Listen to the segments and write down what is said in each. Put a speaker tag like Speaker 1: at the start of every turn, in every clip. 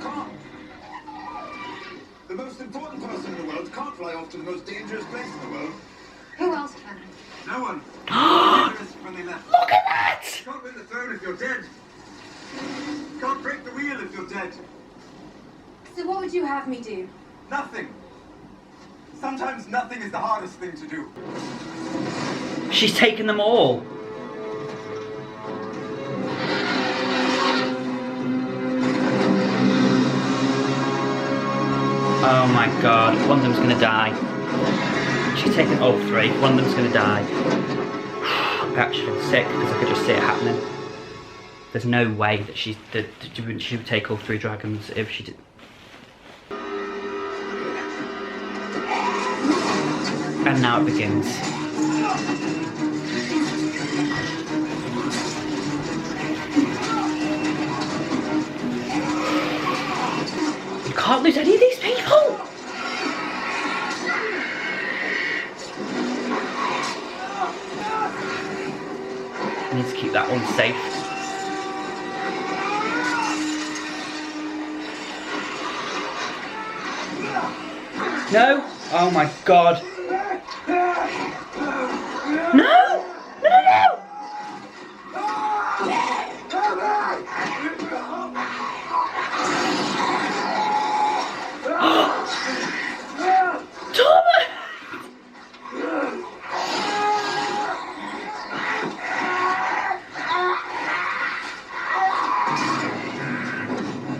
Speaker 1: can't. The most important person in the world can't fly off to the most dangerous place in the world.
Speaker 2: Who else can?
Speaker 1: No one. When they left.
Speaker 3: Look at that!
Speaker 1: Can't win the throne if you're dead. Can't break the wheel if you're dead.
Speaker 2: So what would you have me do?
Speaker 1: Nothing. Sometimes nothing is the hardest thing to do.
Speaker 3: She's taken them all. Oh my god, one of them's gonna die. She's taken all three, one of them's gonna die. I actually feel sick because I could just see it happening. There's no way that she would take all three dragons if she did. And now it begins. You can't lose any of these people! I need to keep that one safe. No! Oh my god! No! No, no, no! Thomas!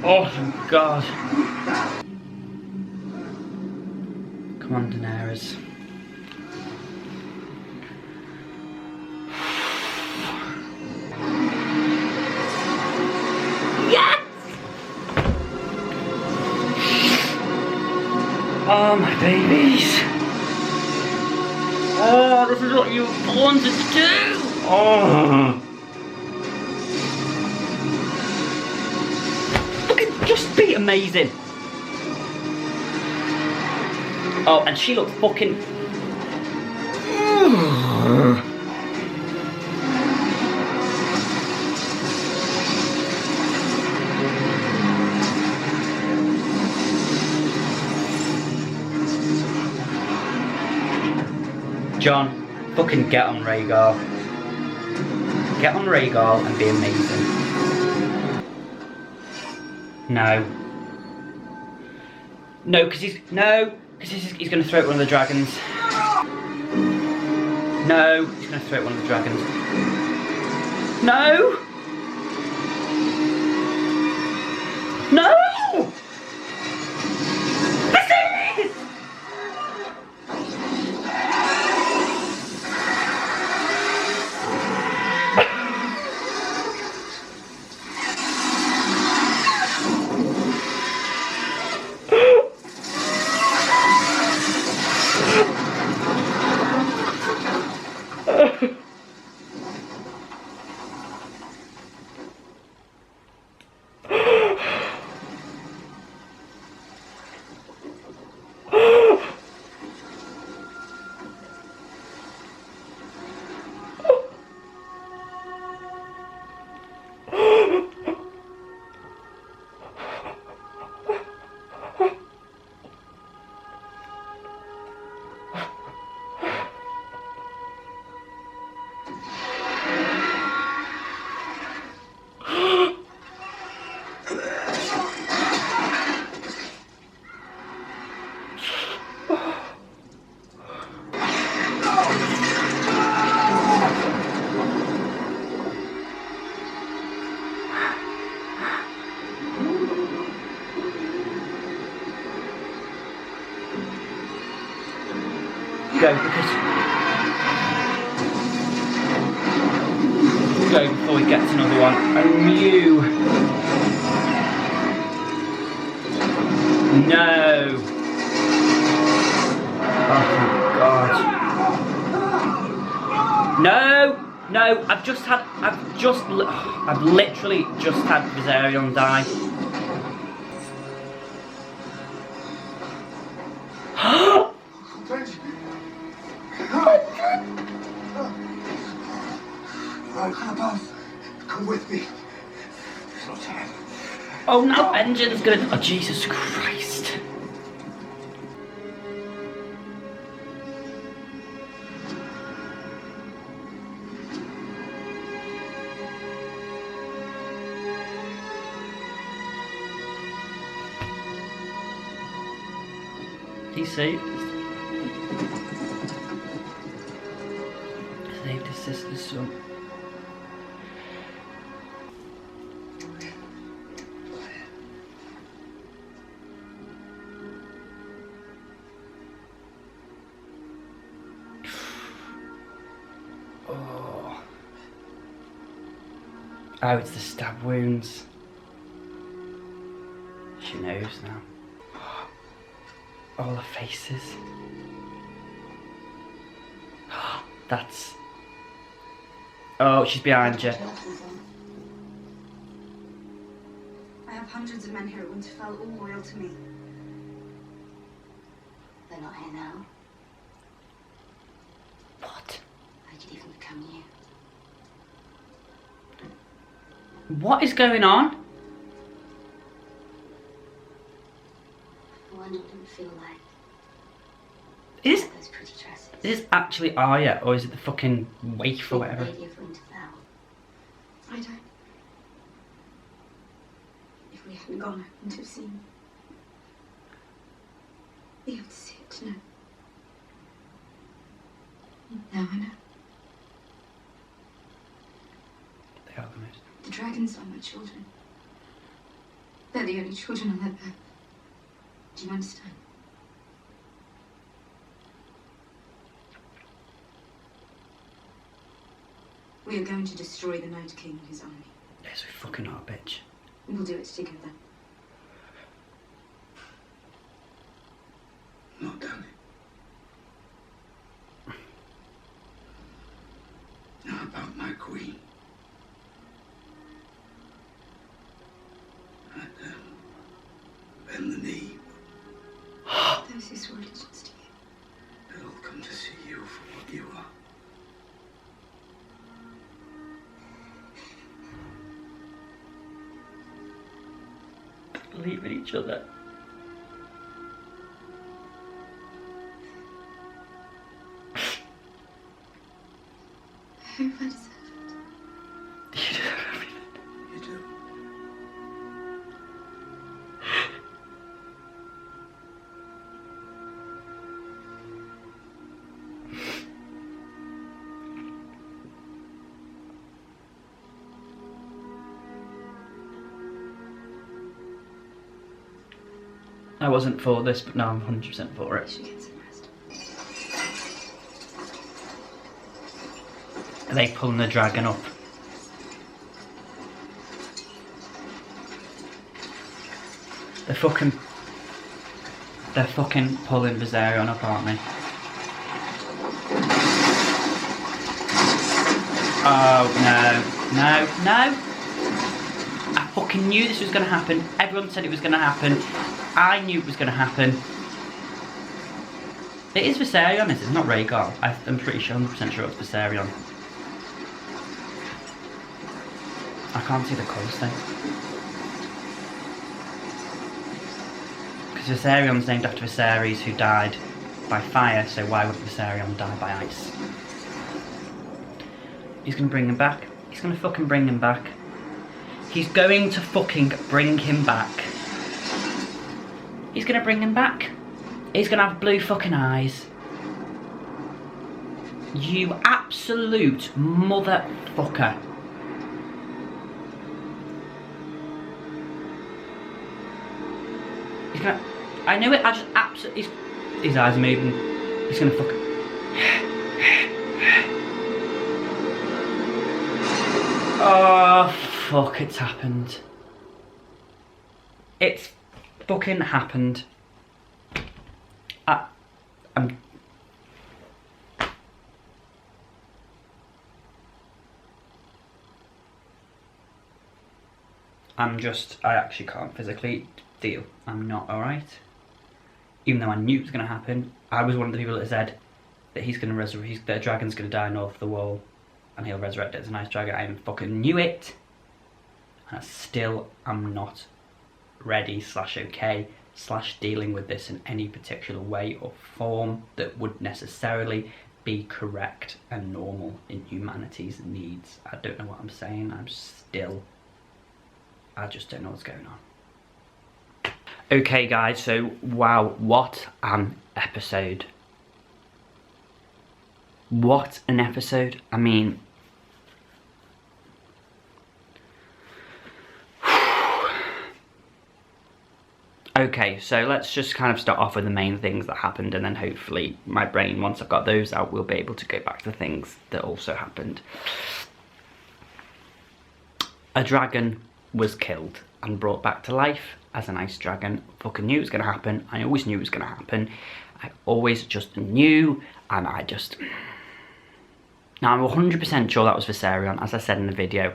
Speaker 3: Oh my god. Come on, Daenerys. Yes! Oh, my babies. Oh, this is what you wanted to do. Oh. Look at, just be amazing. Oh, and she looks fucking... Jon, fucking get on Rhaegar. Get on Rhaegar and be amazing. No. No, because he's... No! Because he's going to throw at one of the dragons. No, he's going to throw at one of the dragons. No! No! Go, because... Go before he gets another one. And you... No! Oh my god. No! No, I've literally just had Viserion die.
Speaker 1: Abbas, come with me. There's no time.
Speaker 3: Oh no, engine's gonna. Oh Jesus Christ. He saved his sister's son. Oh. Oh, it's the stab wounds. She knows now. All the faces. That's... Oh, she's behind you.
Speaker 2: I have hundreds of men here at Winterfell, all loyal to me. They're not here now.
Speaker 3: What?
Speaker 2: I could even become you.
Speaker 3: What is going on?
Speaker 2: I wonder what it would feel like.
Speaker 3: Is
Speaker 2: Those pretty dresses.
Speaker 3: this actually Arya, or is it the fucking waif or whatever?
Speaker 2: Lady of Winterfell. I don't. If we hadn't gone, I wouldn't have seen. You have to see it to know. Now I know.
Speaker 3: They are the most.
Speaker 2: The dragons are my children. They're the only children on that earth. Do you understand? We are going to destroy the Night King and his army.
Speaker 3: Yes, we fucking are, bitch.
Speaker 2: We'll do it together.
Speaker 1: Not Danny. How about my queen? I'd bend the knee.
Speaker 2: Those who swore allegiance to you.
Speaker 1: They'll come to see you for what you are.
Speaker 3: Believe in each other.
Speaker 2: I hope I deserve it.
Speaker 3: You deserve everything.
Speaker 1: You do.
Speaker 3: I wasn't for this, but now I'm 100% for
Speaker 2: I
Speaker 3: it.
Speaker 2: should get some rest.
Speaker 3: Are they pulling the dragon up? They're fucking pulling Viserion up, aren't they? Oh, no. I fucking knew this was going to happen. Everyone said it was going to happen. I knew it was going to happen. It is Viserion, is it? It's not Rhaegar. I'm pretty sure, 100% sure it's Viserion. I can't see the colours thing. Because Viserion's named after Viserys, who died by fire, so why would Viserion die by ice? He's going to bring him back. He's going to fucking bring him back. He's going to fucking bring him back. He's going to bring him back. He's going to have blue fucking eyes. You absolute motherfucker. He's going to... I knew it. I just absolutely... His eyes are moving. He's going to fucking... Oh, fuck, it's happened. It's fucking happened. I actually can't physically deal. I'm not alright. Even though I knew it was going to happen, I was one of the people that said that he's going to resurrect, the dragon's going to die north of the wall and he'll resurrect it as a nice dragon. I fucking knew it. And I still am not ready / okay / dealing with this in any particular way or form that would necessarily be correct and normal in humanity's needs. I don't know what I'm saying. I just don't know what's going on. Okay guys, so wow, what an episode. What an episode. I mean, okay, so let's just kind of start off with the main things that happened, and then hopefully my brain, once I've got those out, will be able to go back to the things that also happened. A dragon was killed and brought back to life as an ice dragon. Fucking knew it was going to happen. I always knew it was going to happen. I always just knew, and I just... Now, I'm 100% sure that was Viserion, as I said in the video.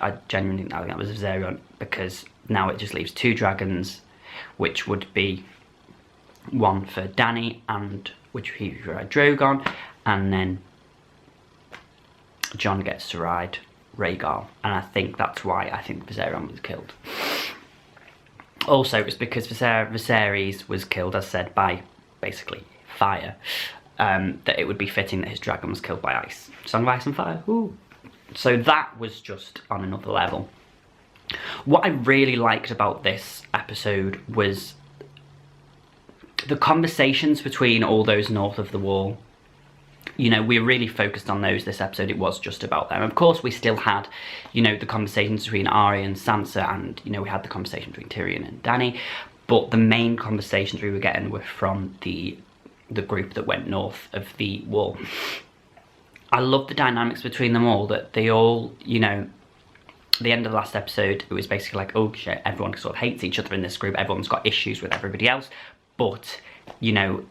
Speaker 3: I genuinely think that was Viserion, because now it just leaves 2 dragons, which would be one for Dany, and which he would ride Drogon, and then Jon gets to ride Rhaegar, and I think that's why I think Viserion was killed. Also, it's because Viserys was killed, as said, by basically fire, that it would be fitting that his dragon was killed by ice. Song of Ice and Fire, ooh. So that was just on another level. What I really liked about this episode was the conversations between all those north of the wall. You know, we really focused on those this episode. It was just about them. Of course, we still had, you know, the conversations between Arya and Sansa, and, you know, we had the conversation between Tyrion and Dany, but the main conversations we were getting were from the group that went north of the wall. I love the dynamics between them all, that they all, you know, the end of the last episode, it was basically like, oh shit, everyone sort of hates each other in this group, everyone's got issues with everybody else, but, you know,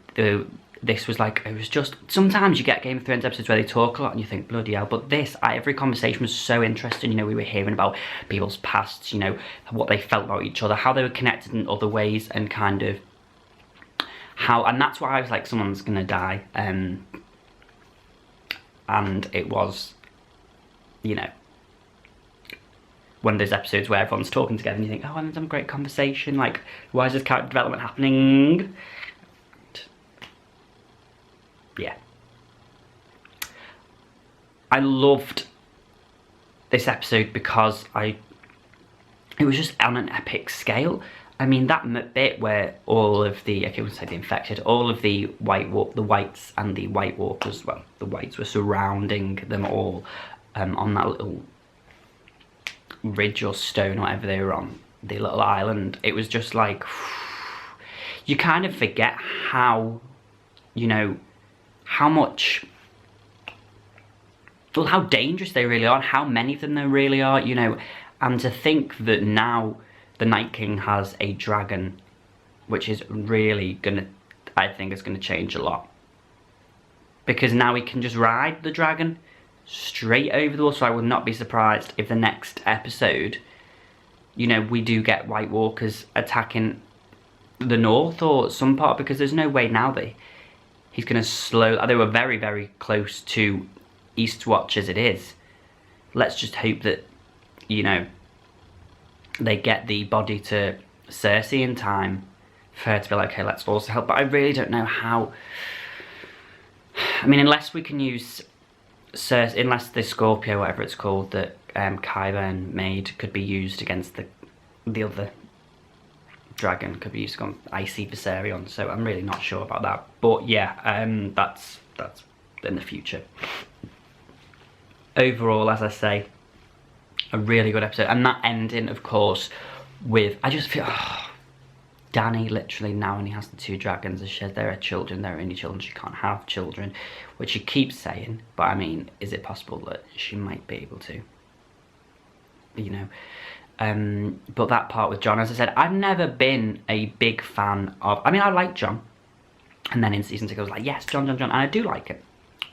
Speaker 3: this was like, it was just, sometimes you get Game of Thrones episodes where they talk a lot and you think, bloody hell, but this, every conversation was so interesting. You know, we were hearing about people's pasts, you know, what they felt about each other, how they were connected in other ways, and kind of how, and that's why I was like, someone's gonna die, and it was, you know, one of those episodes where everyone's talking together and you think, oh, I'm having some great conversation, like, why is this character development happening? Yeah. I loved this episode because it was just on an epic scale. I mean, that bit where all of the, okay, I wouldn't say the infected, all of the whites and the White Walkers, well, the whites were surrounding them all on that little ridge or stone, or whatever they were on, the little island. It was just like, you kind of forget how, you know, how much, well, how dangerous they really are, and how many of them there really are, you know, and to think that now the Night King has a dragon, which is really gonna, I think is gonna change a lot, because now he can just ride the dragon straight over the wall. So I would not be surprised if the next episode, you know, we do get White Walkers attacking the north or some part, because there's no way now that he's gonna slow, they were very, very close to Eastwatch as it is. Let's just hope that, you know, they get the body to Cersei in time for her to be like, okay, let's also help. But I really don't know how, I mean, unless we can use Cersei, unless the Scorpio, whatever it's called, that Qyburn made, could be used against the other dragon, could be used on Icy Viserion, so I'm really not sure about that. But yeah, that's in the future. Overall, as I say, a really good episode, and that ending, of course, with, I just feel, Dany literally now only has the 2 dragons, as she said, there are children, there are only children, she can't have children, which she keeps saying, but I mean, is it possible that she might be able to, you know? But that part with Jon, as I said, I've never been a big fan of, I mean, I like Jon, and then in season 6 I was like, yes, Jon, and I do like him,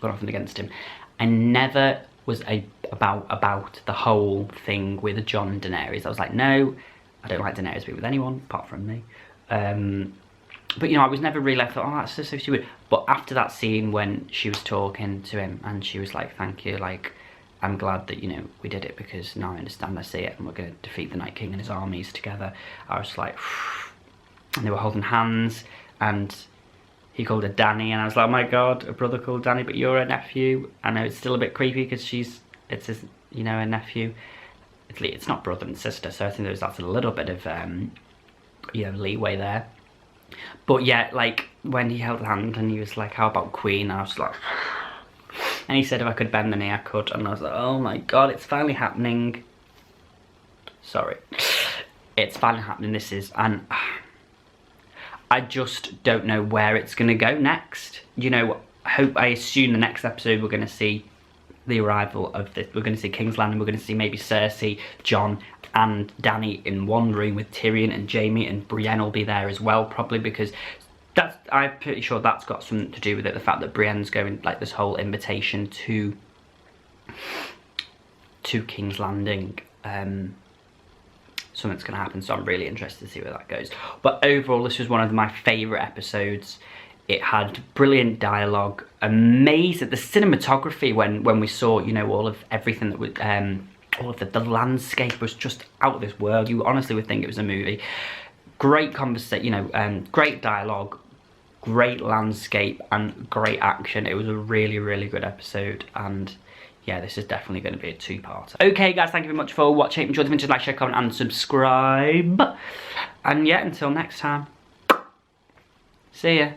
Speaker 3: got nothing against him. I never was about the whole thing with Jon and Daenerys. I was like, no, I don't like Daenerys being with anyone apart from me. But you know, I was never really, I thought, oh, that's so stupid. But after that scene when she was talking to him and she was like, thank you, like, I'm glad that, you know, we did it, because now I understand, I see it, and we're going to defeat the Night King and his armies together. I was like, and they were holding hands, and he called her Danny, and I was like, oh my god, a brother called Danny, but you're a nephew. I know it's still a bit creepy because it's his, you know, a nephew. It's not brother and sister, so I think that's a little bit of, you know, leeway there. But yeah, like, when he held the hand and he was like, how about Queen? I was like, and he said if I could bend the knee, I could. And I was like, oh my god, it's finally happening. Sorry. It's finally happening, this is, and I just don't know where it's going to go next. You know, I assume the next episode we're going to see the arrival of this. We're going to see King's Landing. We're going to see maybe Cersei, Jon, and Dany in one room with Tyrion and Jaime, and Brienne will be there as well, probably, because I'm pretty sure that's got something to do with it. The fact that Brienne's going, like, this whole invitation to King's Landing. Something's going to happen, so I'm really interested to see where that goes. But overall, this was one of my favourite episodes. It had brilliant dialogue, amazing, the cinematography when we saw, you know, all of everything that was, all of the landscape was just out of this world. You honestly would think it was a movie. Great conversation, you know, great dialogue, great landscape, and great action. It was a really, really good episode, and yeah, this is definitely going to be a two-parter. Okay, guys, thank you very much for watching. Enjoy the video, like, share, comment, and subscribe. And yeah, until next time, see ya.